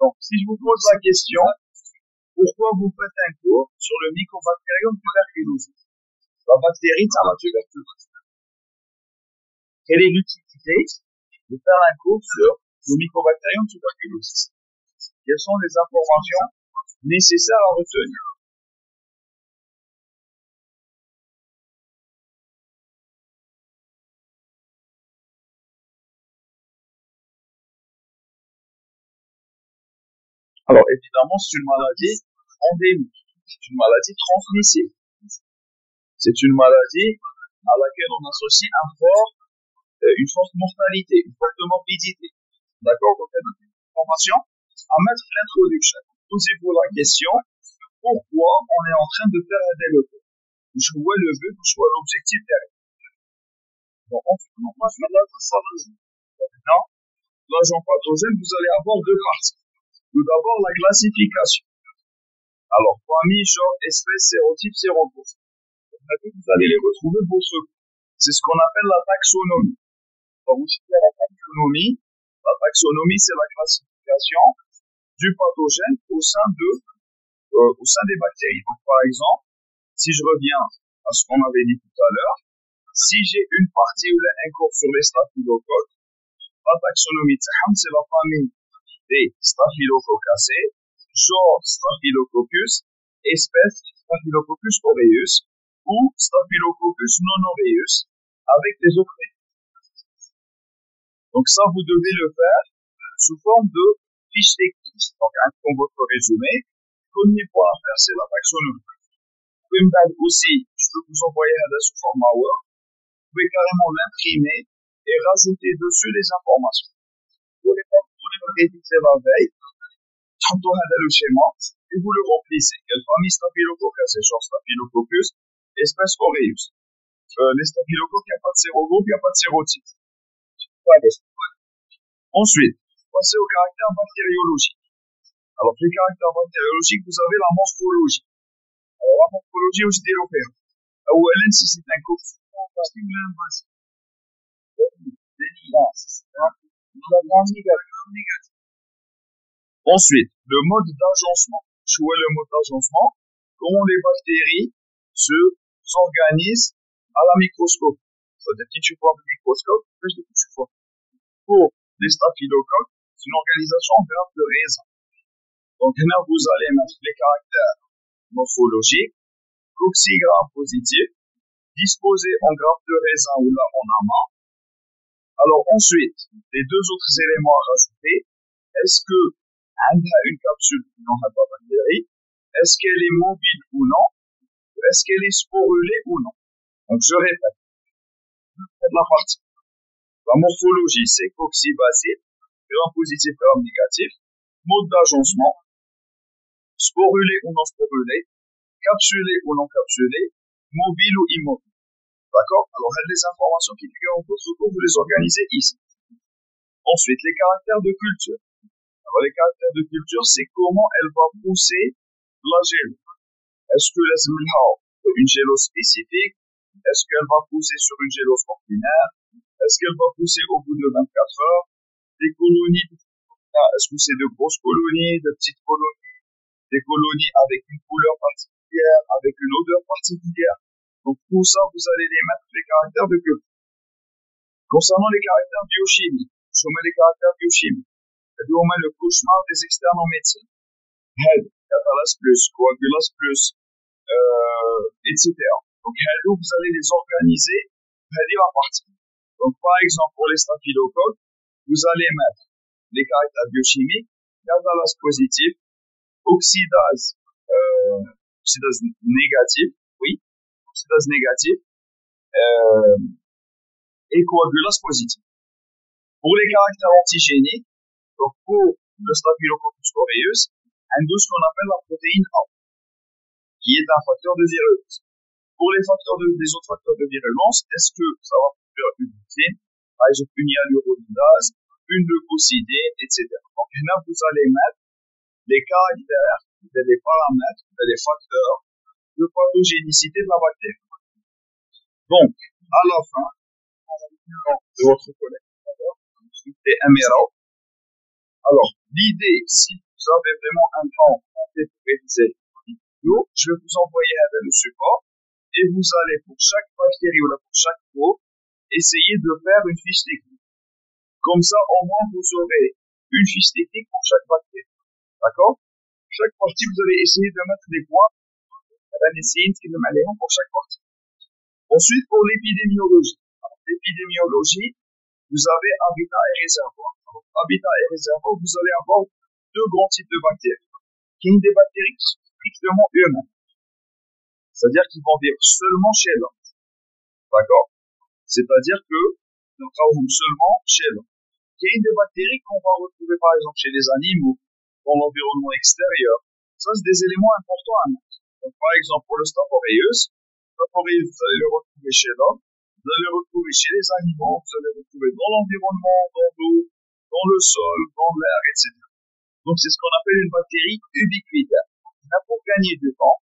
Donc, si je vous pose la question, pourquoi vous faites un cours sur le Mycobacterium tuberculosis? La bactérie dans la tuberculose. Quelle est l'utilité de faire un cours sur le Mycobacterium tuberculosis? Quelles sont les informations nécessaires à retenir? Alors, évidemment, c'est une maladie endémique, c'est une maladie transmissible. C'est une maladie à laquelle on associe une forte mortalité, une forte morbidité. D'accord? Donc, il y a une information à mettre l'introduction. Posez-vous la question, pourquoi on est en train de faire un développement? Je vois le but, je vois l'objectif derrière. Donc, on va faire l'agent pathogène, vous allez avoir deux parties. Tout d'abord, la classification. Alors, famille, genre, espèce, sérotype, séropose. Vous allez les retrouver pour ce. C'est ce qu'on appelle la taxonomie. Quand vous citez la taxonomie, c'est la classification du pathogène au sein des bactéries. Donc, par exemple, si je reviens à ce qu'on avait dit tout à l'heure, si j'ai une partie où il y a un cours sur les staphylocoques, la taxonomie, c'est la famille des Staphylococcacées, genre Staphylococcus, espèce Staphylococcus aureus ou Staphylococcus non aureus avec des autres. Donc ça, vous devez le faire sous forme de fiche technique. Donc, comme votre résumé, premier point à faire, c'est la taxonomie. Vous pouvez me dire aussi, je peux vous envoyer sous format Word. Vous pouvez carrément l'imprimer et rajouter dessus les informations. Vous les révisez la veille, tantôt le schéma, et vous le remplissez. Quelle famille Staphylococcacées, genre Staphylococcus, espèce aureus. Les staphylocoques, il n'y a pas de sérogroupe, il n'y a pas de sérotype. Ensuite, passez au caractère bactériologique. Alors, les caractères bactériologiques, vous avez la morphologie. Alors, la morphologie, je dis l'opéra. أولا si c'est un cours ensuite le mode d'agencement. Tu vois le mode d'agencement, comment les bactéries s'organisent à la microscope. C'est-à-dire que tu vois le microscope, tu vois. Pour les staphylocoques, c'est une organisation en grappe de raisin. Donc là, vous allez mettre les caractères morphologiques, coccygramme positif, disposés en grappe de raisin ou là en amas. Alors ensuite, les deux autres éléments à rajouter, est-ce que une capsule dans la bactérie, est-ce qu'elle est mobile ou non, est-ce qu'elle est sporulée ou non. Donc je répète, la partie. La morphologie, c'est cocci-bacille, gramme positif, gramme négatif, mode d'agencement, sporulé ou non sporulé, capsulé ou non capsulé, mobile ou immobile. D'accord? Alors, les informations qui figurent en votre cours, vous les organisez ici. Ensuite, les caractères de culture. Alors, les caractères de culture, c'est comment elle va pousser la gélo. Est-ce que une gélo spécifique? Est-ce qu'elle va pousser sur une gélo ordinaire? Est-ce qu'elle va pousser au bout de 24 heures? Les colonies, est-ce que c'est de grosses colonies, de petites colonies, des colonies avec une couleur particulière, avec une odeur particulière? Donc tout ça, vous allez les mettre les caractères de culture. Concernant les caractères biochimiques, je mets les caractères biochimiques. C'est-à-dire, on met le cauchemar des externes en médecine. Catalase plus, coagulase plus, etc. Donc, vous allez les organiser, la partie. Donc, par exemple, pour les staphylocoques, vous allez mettre les caractères biochimiques, catalase positif, oxydase négative, oui, oxydase négative, et coagulase positive. Pour les caractères antigéniques, donc pour le Staphylococcus aureus, on a ce qu'on appelle la protéine A, qui est un facteur de virulence. Pour les autres facteurs de virulence, est-ce que ça va faire une protéine, par exemple une hyaluronidase, une leucocidine, etc. Donc là, vous allez mettre les caractères, les paramètres, les facteurs de pathogénicité de la bactérie. Donc, à la fin de votre collègue, c'est MRO. Alors, l'idée, si vous avez vraiment un temps pour réviser la vidéo, je vais vous envoyer le support et vous allez, pour chaque bactérie ou pour chaque peau, essayer de faire une fiche technique. Comme ça, au moins, vous aurez une fiche technique pour chaque bactérie. D'accord? Chaque partie, vous allez essayer de mettre des points pour chaque partie. Ensuite, pour l'épidémiologie. L'épidémiologie, vous avez habitat et réservoir. Alors, habitat et réservoir, vous allez avoir deux grands types de bactéries. Il y a des bactéries qui sont strictement humaines. C'est-à-dire qu'ils vont vivre seulement chez l'homme. D'accord? C'est-à-dire que nous travaillons seulement chez l'homme. Il y a des bactéries qu'on va retrouver par exemple chez les animaux, dans l'environnement extérieur. Ça, c'est des éléments importants à mettre. Donc, par exemple, pour le Staph aureus, vous allez le retrouver chez l'homme, vous allez le retrouver chez les animaux, vous allez le retrouver dans l'environnement, dans l'eau, dans le sol, dans l'air, etc. Donc, c'est ce qu'on appelle une bactérie ubiquitaire. Là, pour gagner du temps,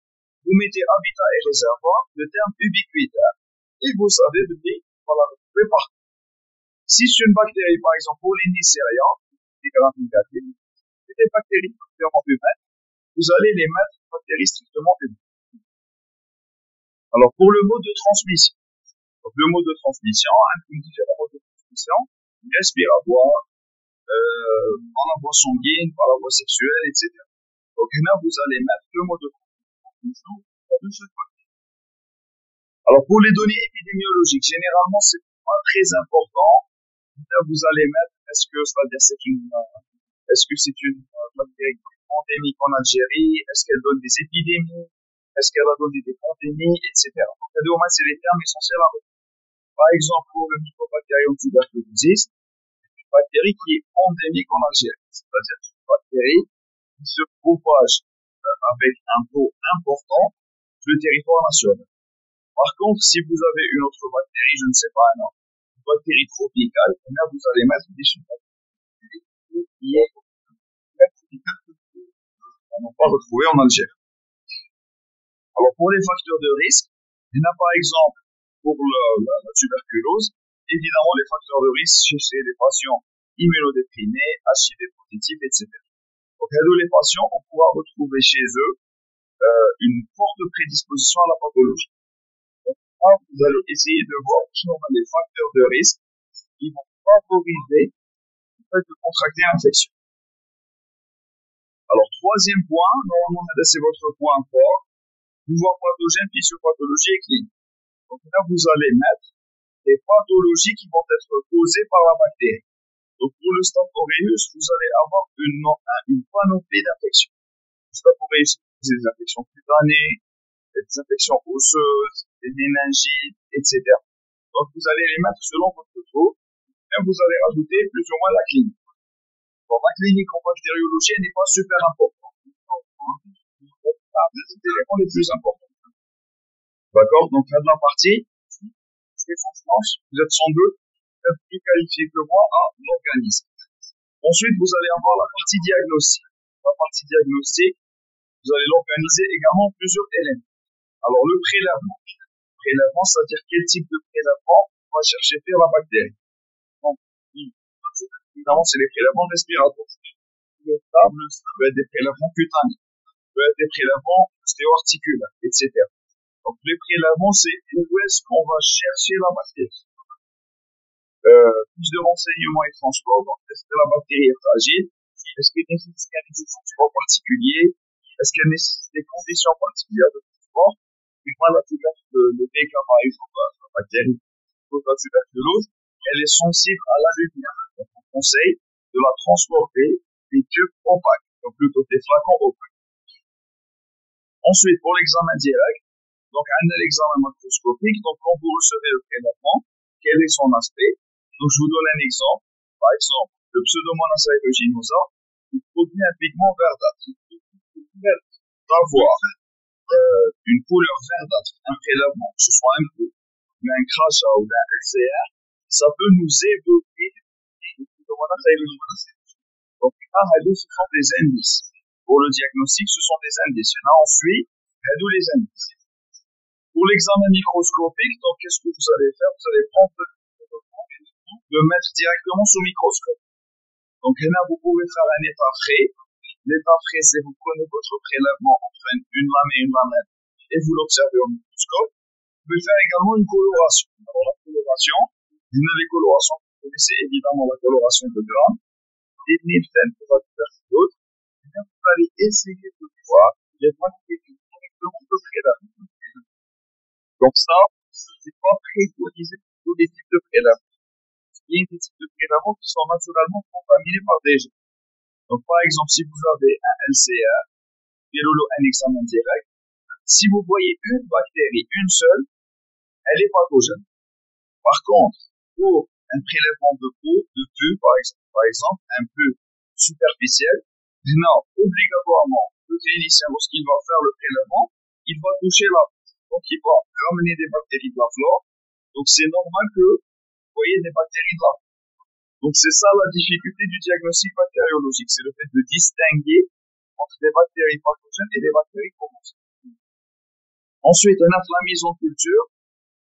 vous mettez habitat et réservoir, le terme ubiquitaire, et vous savez de qui on va la retrouver partout. Si c'est une bactérie, par exemple, pour les Neisseria, c'est des bactéries strictement humaines, vous allez les mettre bactéries strictement humaines. Alors, pour le mode de transmission, donc le mode de transmission, différents modes de transmission, respiratoire, par la voie sanguine, par la voie sexuelle, etc. Donc là, vous allez mettre le mode de transmission de chaque bactérie. Alors, pour les données épidémiologiques, généralement, c'est pas très important. Là, vous allez mettre, est-ce que c'est une bactérie endémique en Algérie? Est-ce qu'elle donne des épidémies? Est-ce qu'elle a donné des pandémies, etc. Donc, c'est les termes essentiels à retenir. Par exemple, pour le Mycobacterium tuberculosis, c'est une bactérie qui est endémique en Algérie. C'est-à-dire une bactérie qui se propage avec un taux important sur le territoire national. Par contre, si vous avez une autre bactérie, je ne sais pas, une bactérie tropicale, là, vous allez mettre des bactéries qui est tropicale qu'on n'a pas retrouvé en Algérie. Alors, pour les facteurs de risque, Il y en a par exemple pour la tuberculose, évidemment les facteurs de risque chez les patients immunodéprimés, HIV positifs, etc. Donc, les patients, on pourra retrouver chez eux une forte prédisposition à la pathologie. Donc, là, vous allez essayer de voir quels sont les facteurs de risque qui vont favoriser le fait de contracter l'infection. Alors, troisième point, normalement, c'est votre point fort, pouvoir pathogène, physiopathologie et clinique. Donc là, vous allez mettre des pathologies qui vont être causées par la bactérie. Donc, pour le Staph aureus, vous allez avoir une panoplie d'infections. Le Staph aureus, c'est des infections cutanées, des infections osseuses, des méningites, etc. Donc, vous allez les mettre selon votre taux, et vous allez rajouter plus ou moins la clinique. Bon, la clinique en bactériologie n'est pas super importante. C'est les éléments les plus importants. D'accord? Donc, là, de la partie, vous êtes sans doute plus qualifié que moi à l'organisme. Ensuite, vous allez avoir la partie diagnostic. La partie diagnostic, vous allez l'organiser également en plusieurs éléments. Alors, le prélèvement. Le prélèvement, c'est-à-dire quel type de prélèvement on va chercher à faire la bactérie. Donc, évidemment, c'est les prélèvements respiratoires. Le stable, ça peut être des prélèvements cutanés, ça peut être des prélèvements ostéo-articulaires, etc. Donc, les prélèvements, c'est où est-ce qu'on va chercher la bactérie. Plus de renseignements et transport. Donc, est-ce que la bactérie est fragile? Est-ce qu'elle nécessite un transport particulier? Est-ce qu'elle nécessite des conditions particulières de transport? Et voilà, le DK, par exemple, la bactérie la tuberculose, elle est sensible à la lumière. Donc, on conseille de la transporter des tubes opaques, donc plutôt des flacons opaques. Ensuite, pour l'examen direct, donc un examen macroscopique, donc quand vous recevez le prélèvement, quel est son aspect? Donc je vous donne un exemple. Par exemple, le Pseudomonas aeruginosa, il produit un pigment verdâtre. Il peut avoir une couleur verdâtre, un prélèvement, que ce soit un peu, un crachat ou un LCR, ça peut nous évoquer le Pseudomonas aeruginosa. Donc là, ce sont des indices. Pour le diagnostic, ce sont des indices. Là, on suit les indices. Pour l'examen microscopique, donc qu'est-ce que vous allez faire? Vous allez prendre le mettre directement sous microscope. Donc là, vous pouvez faire un état frais. L'état frais, c'est vous prenez votre prélèvement entre une lame et une lamelle et vous l'observez au microscope. Vous pouvez faire également une coloration. Alors la coloration, une des colorations, vous connaissez évidemment la coloration de Gram, des Nielsen pour la tuberculose. Vous allez essayer de voir les bactéries directement de prélèvement. Donc ça, c'est pas préconisé pour tous les types de prélèvements. Il y a des types de prélèvements qui sont naturellement contaminés par des gens. Donc, par exemple, si vous avez un LCR, un examen direct, si vous voyez une bactérie, une seule, elle est pathogène. Par contre, pour un prélèvement de peau, de pus, par exemple, un peu superficiel, obligatoirement, le clinicien, lorsqu'il va faire le prélèvement, il va toucher la peau. Donc, il va ramener des bactéries de la flore. Donc, c'est normal que vous voyez des bactéries de la flore. Donc, c'est ça la difficulté du diagnostic bactériologique. C'est le fait de distinguer entre des bactéries pathogènes et des bactéries communes. Ensuite, la mise en culture,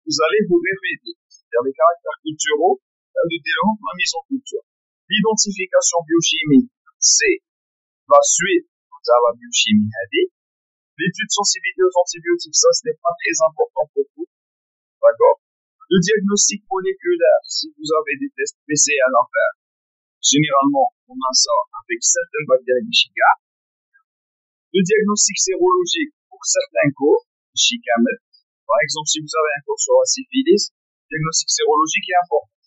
vous allez vous répéter. C'est-à-dire les caractères culturaux, de la mise en culture. L'identification biochimique, c'est la suite à la biochimie. L'étude de sensibilité aux antibiotiques, ça, ce n'est pas très important pour vous. D'accord? Le diagnostic moléculaire, si vous avez des tests PCR à faire, généralement, on a ça avec certaines bactéries de Shiga. Le diagnostic sérologique pour certains cours, Shigamet. Par exemple, si vous avez un cours sur la syphilis, le diagnostic sérologique est important.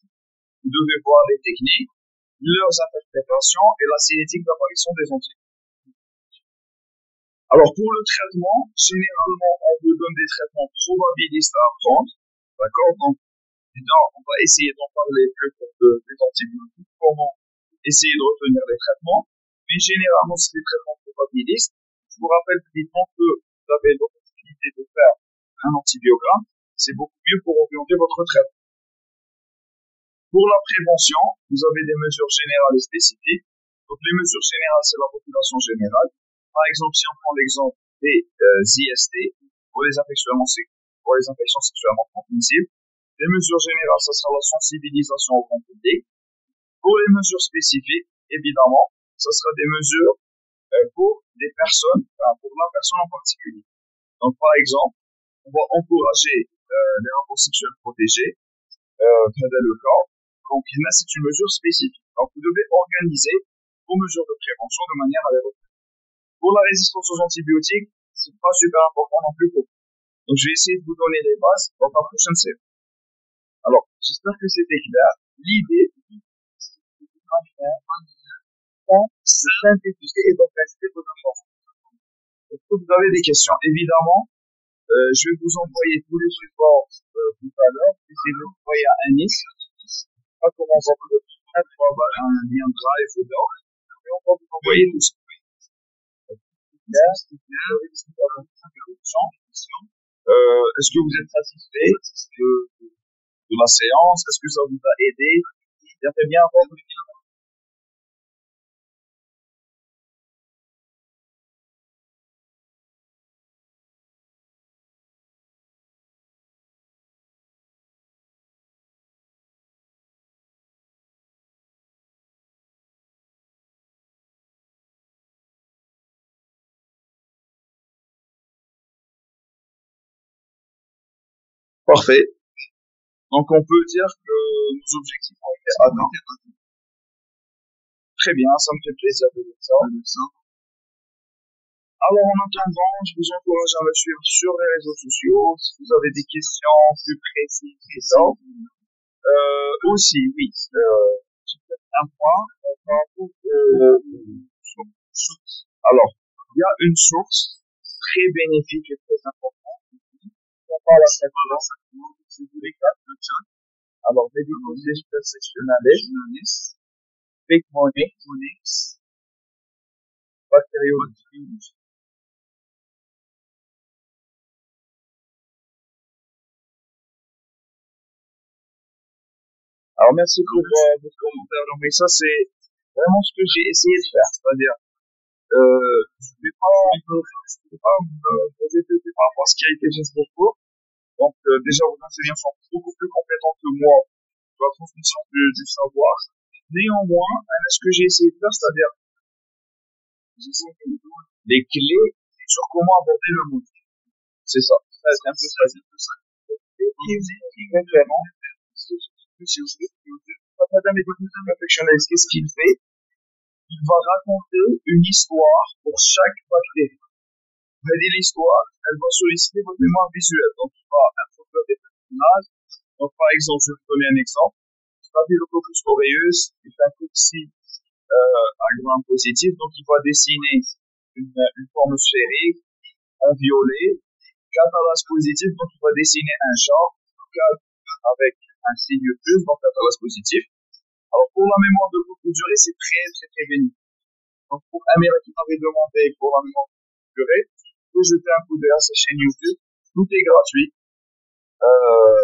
Vous devez voir les techniques, leurs interprétations et la cinétique d'apparition des antibiotiques. Alors, pour le traitement, généralement, on vous donne des traitements probabilistes à apprendre. D'accord? Donc, on va essayer d'en parler plus des antibiotiques, comment essayer de retenir les traitements. Mais généralement, c'est des traitements probabilistes. Je vous rappelle uniquement que vous avez l'opportunité de faire un antibiogramme. C'est beaucoup mieux pour orienter votre traitement. Pour la prévention, vous avez des mesures générales et spécifiques. Donc, les mesures générales, c'est la population générale. Par exemple, si on prend l'exemple des IST, pour les infections pour les infections sexuellement transmissibles. Les mesures générales, ça sera la sensibilisation au grand public. Pour les mesures spécifiques, évidemment, ça sera des mesures pour des personnes, enfin, pour la personne en particulier. Donc, par exemple, on va encourager les rapports sexuels protégés, tel est le cas. Donc, là, c'est une mesure spécifique. Donc, vous devez organiser vos mesures de prévention de manière à les retenir. Pour la résistance aux antibiotiques, c'est pas super important non plus. Donc, je vais essayer de vous donner les bases dans la prochaine série. Alors, j'espère que c'était clair. L'idée, c'est de synthétiser et d'organiser vos informations. Est-ce que vous avez des questions? Évidemment, je vais vous envoyer tous les supports tout à l'heure. Essayez de l'envoyer à Anis. Pas comment on va vous le faire. On va avoir un lien Drive ou d'autres. Et on va vous envoyer tout ça. Est-ce que vous êtes satisfait de la séance? Est-ce que ça vous a aidé? J'aimerais bien avoir une opinion. Parfait. Donc on peut dire que nos objectifs ont été atteints. Très bien, ça me fait plaisir de dire ça. Alors en attendant, je vous encourage à me suivre sur les réseaux sociaux. Si vous avez des questions plus précises et ça. Aussi, oui, j'ai peut-être un point par rapport sources. Alors, il y a une source très bénéfique et très importante. On parle à chaque fois, c'est tous les cas de chat. Alors, médicaux sexualistes, fake money, bactériologie. Alors, merci pour votre commentaire. Donc, mais ça, c'est vraiment ce que j'ai essayé de faire. C'est-à-dire, je ne vais pas me répéter par rapport à ce qui a été fait pour vous. Donc, déjà, vos enseignants sont beaucoup plus compétents que moi dans la transmission du savoir. Néanmoins, ce que j'ai essayé de faire, c'est-à-dire, des clés sur comment aborder le monde. C'est ça. C'est un peu ça. Référent. Madame est perfectionniste. Qu'est-ce qu'il fait? Il va raconter une histoire pour chaque bactérie. Vous dit l'histoire, elle va solliciter votre mémoire visuelle. Donc, il va introduire des personnages. Donc, par exemple, je vais vous donner un exemple. Staphylococcus aureus est un cocci à gram positif. Donc, il va dessiner une forme sphérique en violet. Catalase positif, donc il va dessiner un genre avec un signe plus, donc catalase positif. Alors, pour la mémoire de courte durée, c'est très, très, très bénéfique. Donc, pour Amira qui m'avait demandé pour la mémoire de courte durée, vous jetez un coup d'œil à sa chaîne YouTube. Tout est gratuit.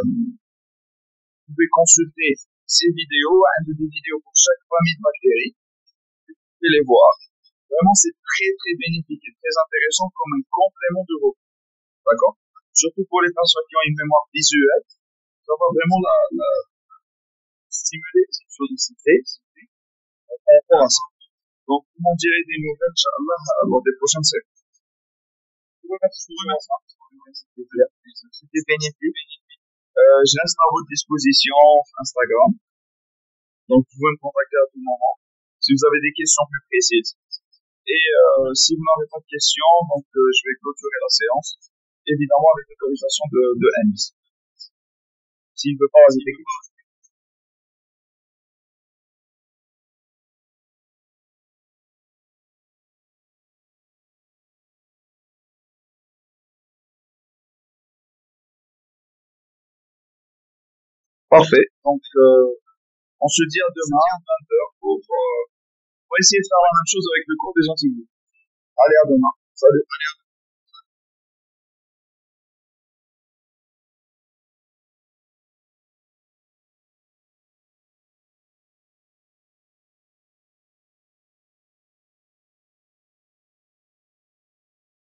Vous pouvez consulter ces vidéos, des vidéos pour chaque famille de bactéries. Vous pouvez les voir. Vraiment, c'est très, très bénéfique et très intéressant comme un complément de vos cours. D'accord? Surtout pour les personnes qui ont une mémoire visuelle, ça va vraiment la stimuler et solliciter par rapport à ça. Donc, vous m'en direz des nouvelles, Inch'Allah, lors des prochaines séries. Je vous remercie. C'était bénéfique. Je reste à votre disposition Instagram. Donc, vous pouvez me contacter à tout moment si vous avez des questions plus précises. Et si vous n'avez pas de questions, donc je vais clôturer la séance, évidemment avec l'autorisation de Anis. S'il ne veut pas ajouter quelque chose. Parfait. Donc, on se dit à demain, 20h, pour essayer de faire la même chose avec le cours des antibiotiques. Allez, à demain. Salut.